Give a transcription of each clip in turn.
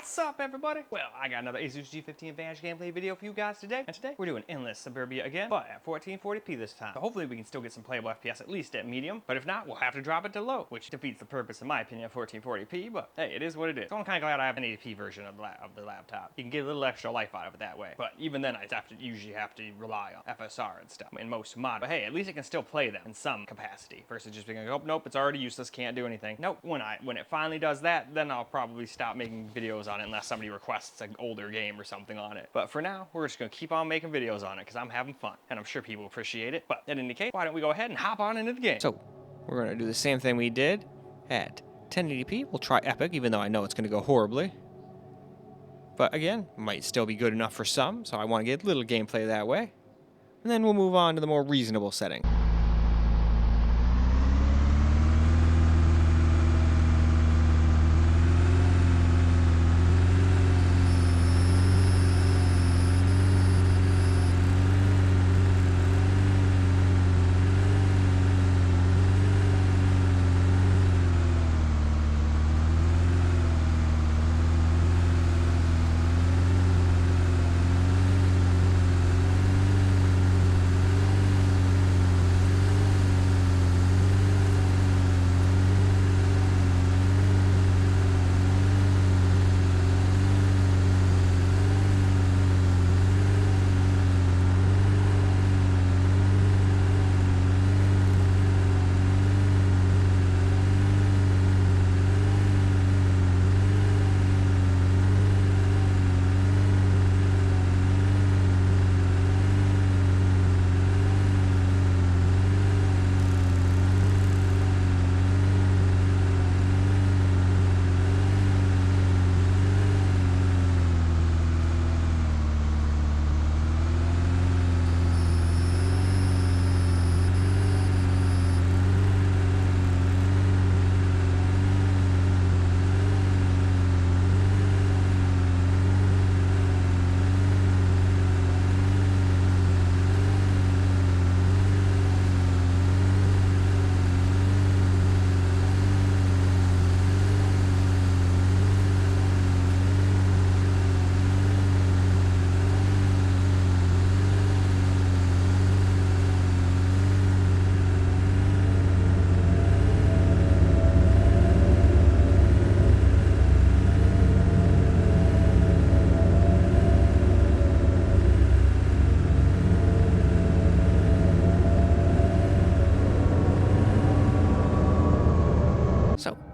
What's up, everybody? Well, I got another Asus G15 Advantage gameplay video for you guys today. And today, we're doing Endless Suburbia again, but at 1440p this time. So hopefully we can still get some playable FPS at least at medium, but if not, we'll have to drop it to low, which defeats the purpose, in my opinion, of 1440p, but hey, it is what it is. So I'm kind of glad I have an 80p version of the laptop. You can get a little extra life out of it that way, but even then, I usually have to rely on FSR and stuff in most mods. But hey, at least it can still play them in some capacity, versus just being like, oh, nope, it's already useless, can't do anything. Nope, when it finally does that, then I'll probably stop making videos on it unless somebody requests an older game or something on it. But for now, we're just gonna keep on making videos on it because I'm having fun, and I'm sure people appreciate it. But in any case, why don't we go ahead and hop on into the game? So, we're gonna do the same thing we did at 1080p. We'll try Epic, even though I know it's gonna go horribly. But again, might still be good enough for some, so I want to get a little gameplay that way. And then we'll move on to the more reasonable setting.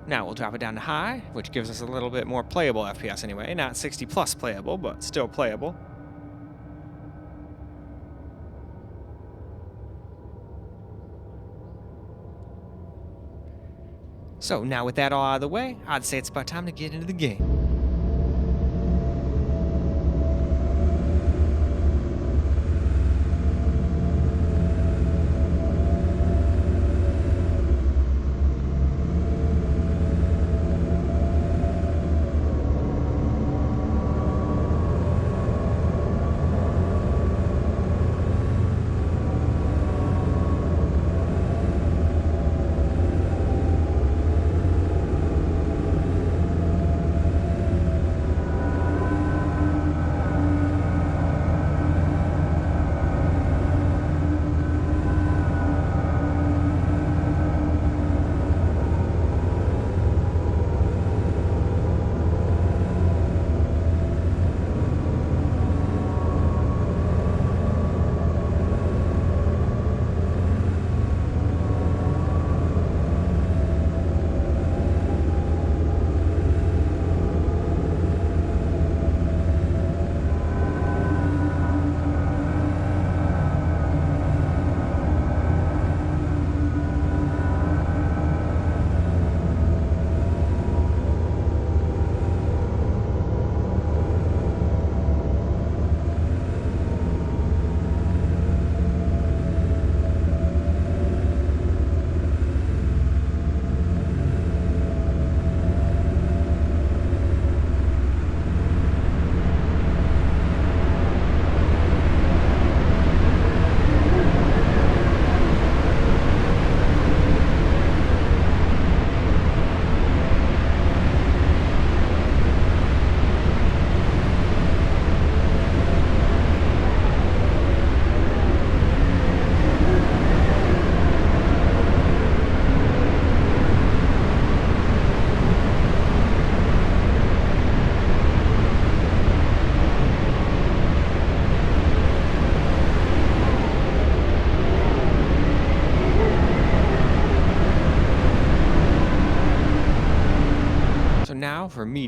Now we'll drop it down to high, which gives us a little bit more playable FPS anyway. Not 60 plus playable, but still playable. So now with that all out of the way, I'd say it's about time to get into the game.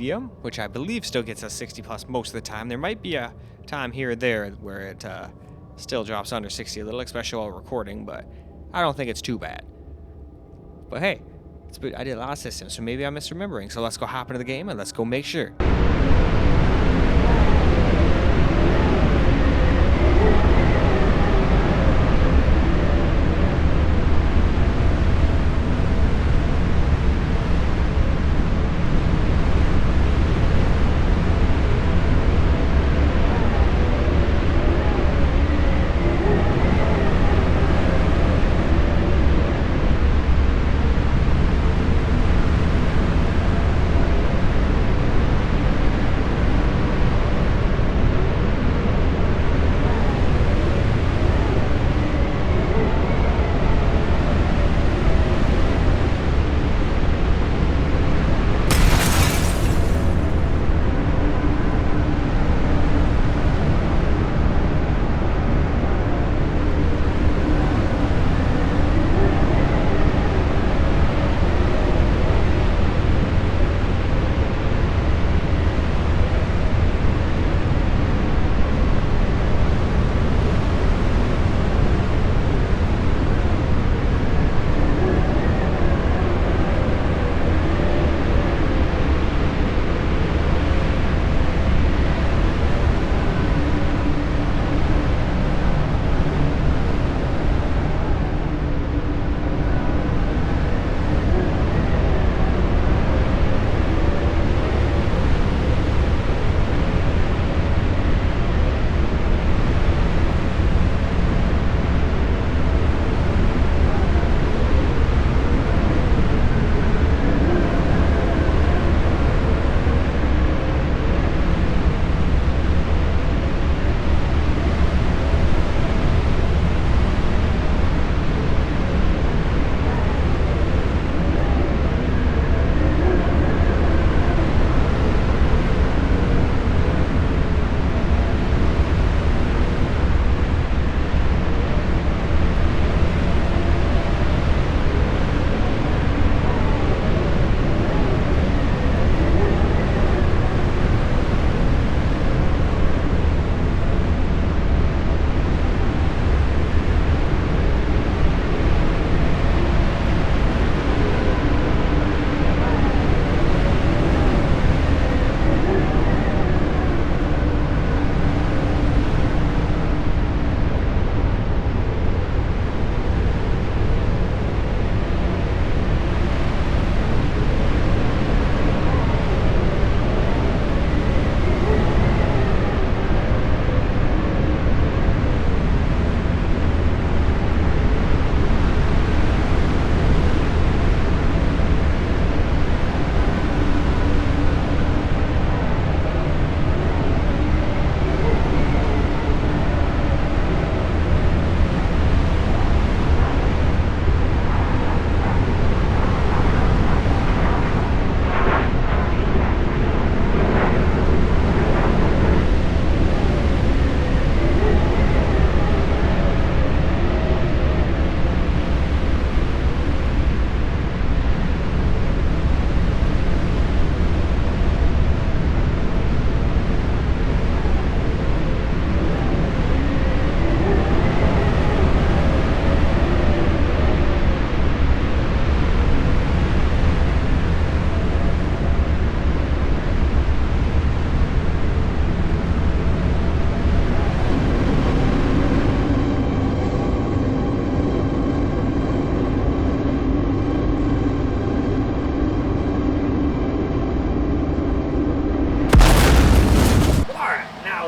medium, which I believe still gets us 60 plus most of the time. There might be a time here or there where it still drops under 60 a little, especially while recording, but I don't think it's too bad. But hey, I did a lot of systems, so maybe I'm misremembering. So let's go hop into the game and let's go make sure.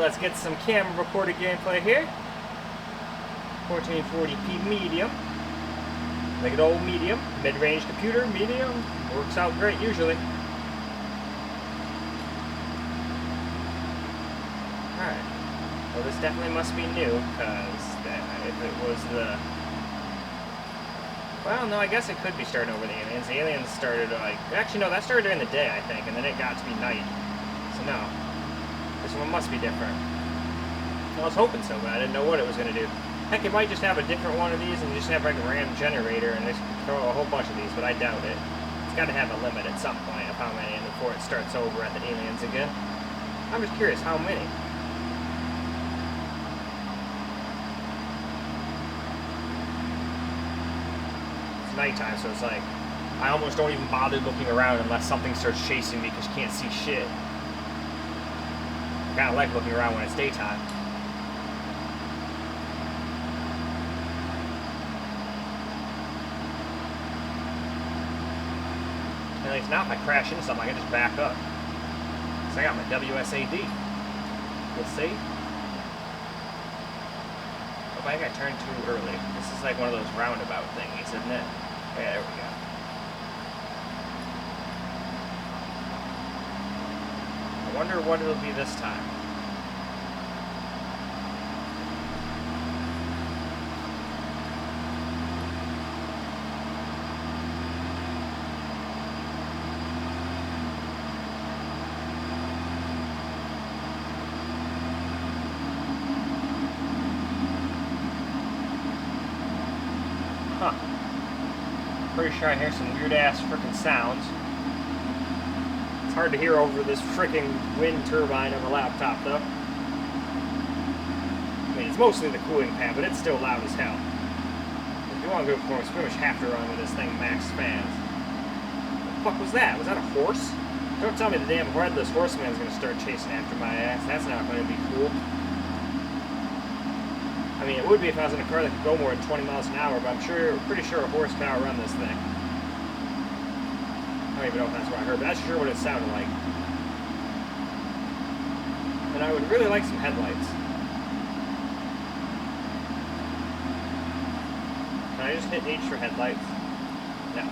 Let's get some camera recorded gameplay here. 1440p medium. Like an old medium, mid-range computer, medium, works out great usually. Alright, well this definitely must be new, because if it was the... Well, no, I guess it could be starting over the aliens. The aliens started like... Actually, no, that started during the day, I think, and then it got to be night. So no, this one must be different. I was hoping so, but I didn't know what it was going to do. Heck, it might just have a different one of these and just have like a random generator and just throw a whole bunch of these, but I doubt it. It's Gotta have a limit at some point of how many before it starts over at the aliens again. I'm just curious, how many? It's nighttime, so it's like, I almost don't even bother looking around unless something starts chasing me because you can't see shit. I kinda like looking around when it's daytime. At least now if I crash into something, I can just back up. So I got my WSAD. We'll see. Oh, I think I turned too early. This is like one of those roundabout thingies, isn't it? Yeah, there we go. I wonder what it'll be this time. Huh. Pretty sure I hear some weird-ass frickin' sounds. It's hard to hear over this frickin' wind turbine of a laptop, though. I mean, it's mostly the cooling fan, but it's still loud as hell. If you want good performance, you pretty much have to run with this thing max fans. What the fuck was that? Was that a horse? Don't tell me the damn headless horseman's gonna start chasing after my ass. That's not gonna be cool. I mean, it would be if I was in a car that could go more than 20 miles an hour, but I'm pretty sure a horse can outrun this thing. I don't even know if that's what I heard, but that's sure what it sounded like. And I would really like some headlights. Can I just hit H for headlights? No.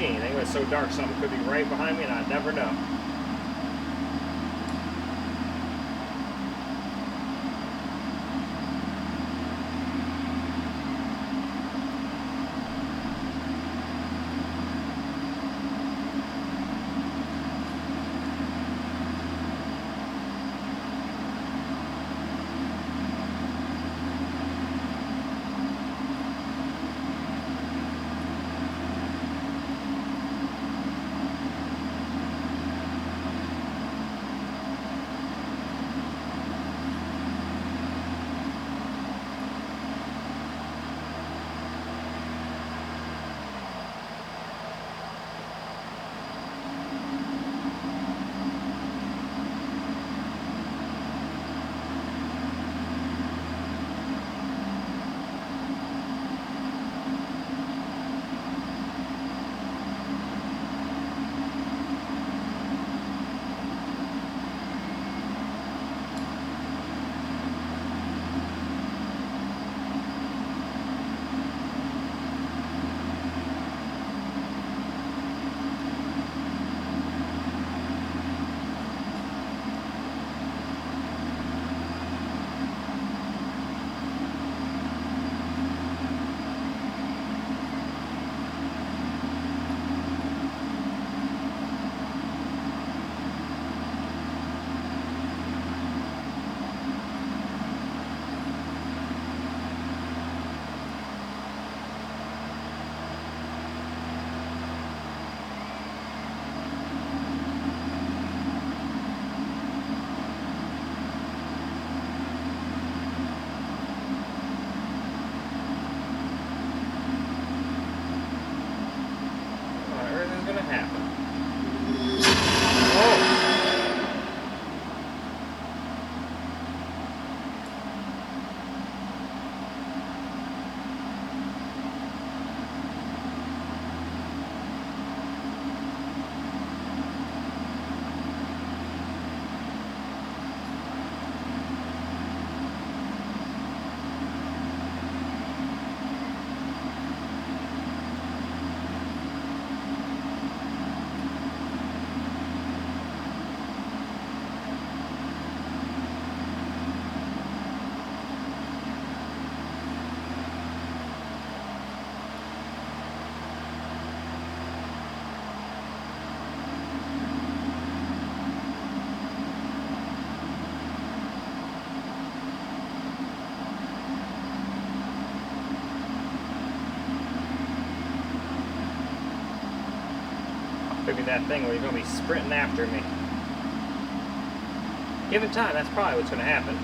Anything, but it's so dark something could be right behind me and I'd never know. Could be that thing where you're gonna be sprinting after me. Give it time, that's probably what's gonna happen.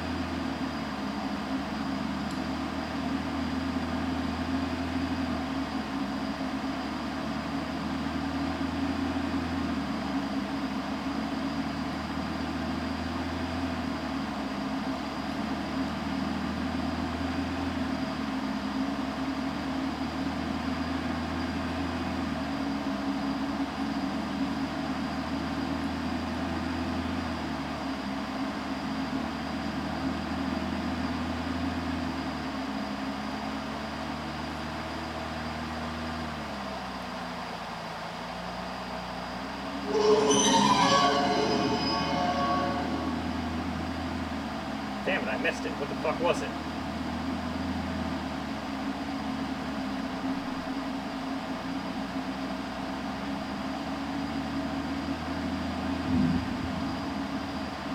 Damn it, I missed it. What the fuck was it?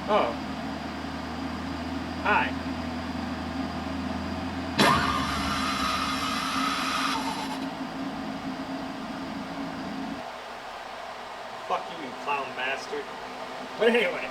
Oh. Hi. Fuck you, you clown bastard. But anyway,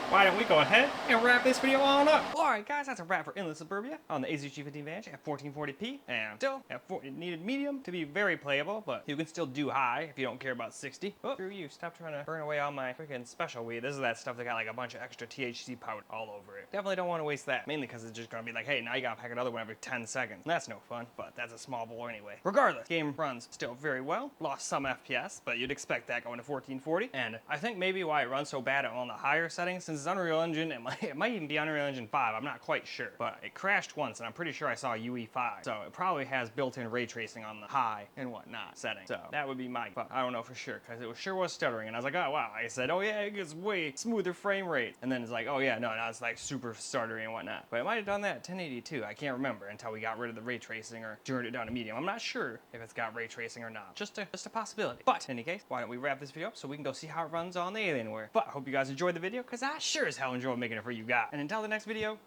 why don't we go ahead and wrap this video on up? Alright guys, that's a wrap for Endless Suburbia on the Asus G15 Advantage at 1440p. And still, it needed medium to be very playable, but you can still do high if you don't care about 60. Oh, screw you, stop trying to burn away all my freaking special weed. This is that stuff that got like a bunch of extra THC powder all over it. Definitely don't want to waste that, mainly because it's just gonna be like, hey, now you gotta pack another one every 10 seconds. That's no fun, but that's a small bowl anyway. Regardless, game runs still very well. Lost some FPS, but you'd expect that going to 1440. And I think maybe why it runs so bad on the higher settings, since it's Unreal Engine, it might even be Unreal Engine 5, I'm not quite sure. But it crashed once, and I'm pretty sure I saw UE5. So it probably has built-in ray tracing on the high and whatnot setting. So that would be my, but I don't know for sure, because it sure was stuttering. And I was like, oh wow. I said, oh yeah, it gets way smoother frame rate. And then it's like, oh yeah, no, now it's like super stuttery and whatnot. But it might have done that at 1082. I can't remember until we got rid of the ray tracing or turned it down to medium. I'm not sure if it's got ray tracing or not. Just a possibility. But in any case, why don't we wrap this video up so we can go see how it runs on the Alienware. But I hope you guys enjoyed the video, because I sure as hell enjoyed making it for you guys. And until the next video,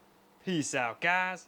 peace out, guys.